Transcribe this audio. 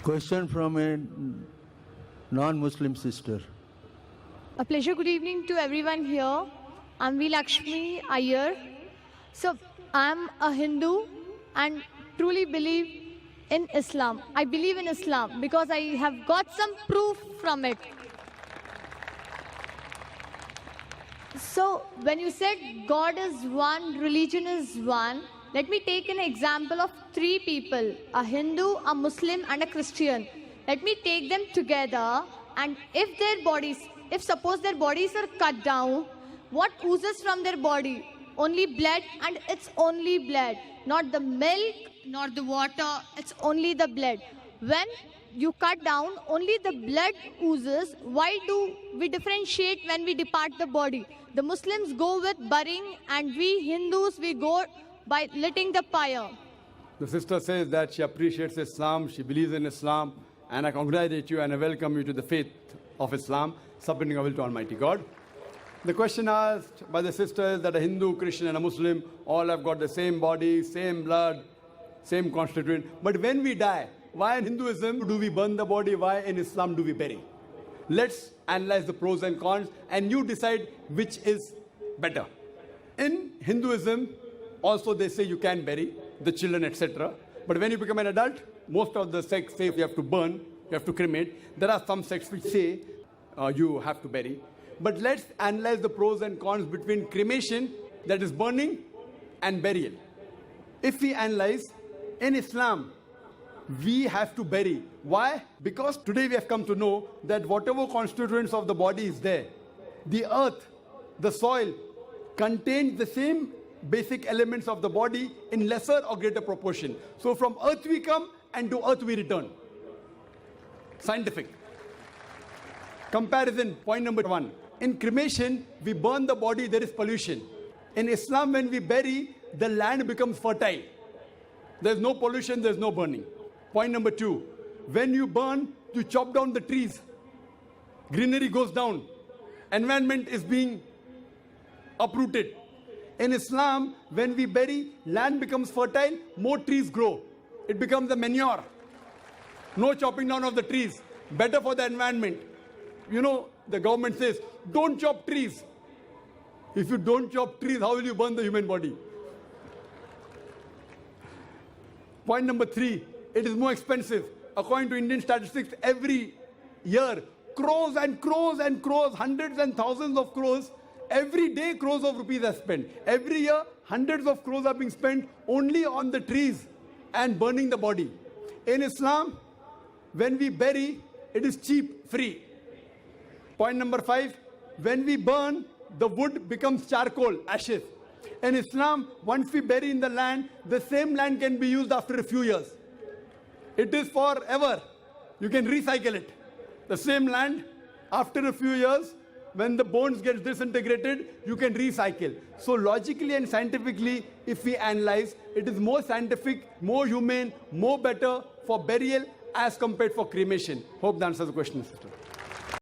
Question from a non-Muslim sister. A pleasure. Good evening to everyone here. I'm V. Lakshmi Iyer. So, I'm a Hindu and truly believe in Islam. I believe in Islam because I have got some proof from it. So, when you said God is one, religion is one, let me take an example of three people, a Hindu, a Muslim and a Christian. Let me take them together, and if suppose their bodies are cut down, what oozes from their body? Only blood, and it's only blood. Not the milk, not the water, it's only the blood. When you cut down, only the blood oozes. Why do we differentiate when we depart the body? The Muslims go with burying, and we Hindus, we go by lighting the fire. The sister says that she appreciates Islam, she believes in Islam, and I congratulate you and I welcome you to the faith of Islam, submitting our will to Almighty God. The question asked by the sister is that a Hindu, Christian and a Muslim all have got the same body, same blood, same constituent. But when we die, why in Hinduism do we burn the body? Why in Islam do we bury? Let's analyze the pros and cons and you decide which is better. In Hinduism, also they say you can bury the children, etc. But when you become an adult, most of the sects say you have to burn, you have to cremate. There are some sects which say you have to bury. But let's analyze the pros and cons between cremation, that is burning, and burial. If we analyze, in Islam, we have to bury. Why? Because today we have come to know that whatever constituents of the body is there, the earth, the soil, contains the same basic elements of the body in lesser or greater proportion. So from earth we come and to earth we return. Scientific. Comparison, point number one. In cremation, we burn the body, there is pollution. In Islam, when we bury, the land becomes fertile. There's no pollution, there's no burning. Point number two. When you burn, you chop down the trees. Greenery goes down. Environment is being uprooted. In Islam, when we bury, land becomes fertile, more trees grow. It becomes a manure. No chopping down of the trees. Better for the environment. You know, the government says, don't chop trees. If you don't chop trees, how will you burn the human body? Point number three, it is more expensive. According to Indian statistics, every year, crores and crores and crores, hundreds and thousands of crores, every day crores of rupees are spent. Every year, hundreds of crores are being spent only on the trees and burning the body. In Islam, when we bury, it is cheap, free. Point number five, when we burn, the wood becomes charcoal, ashes. In Islam, once we bury in the land, the same land can be used after a few years. It is forever. You can recycle it. The same land, after a few years, when the bones get disintegrated, you can recycle. So logically and scientifically, if we analyze, it is more scientific, more humane, more better for burial as compared for cremation. Hope that answers the question, sister.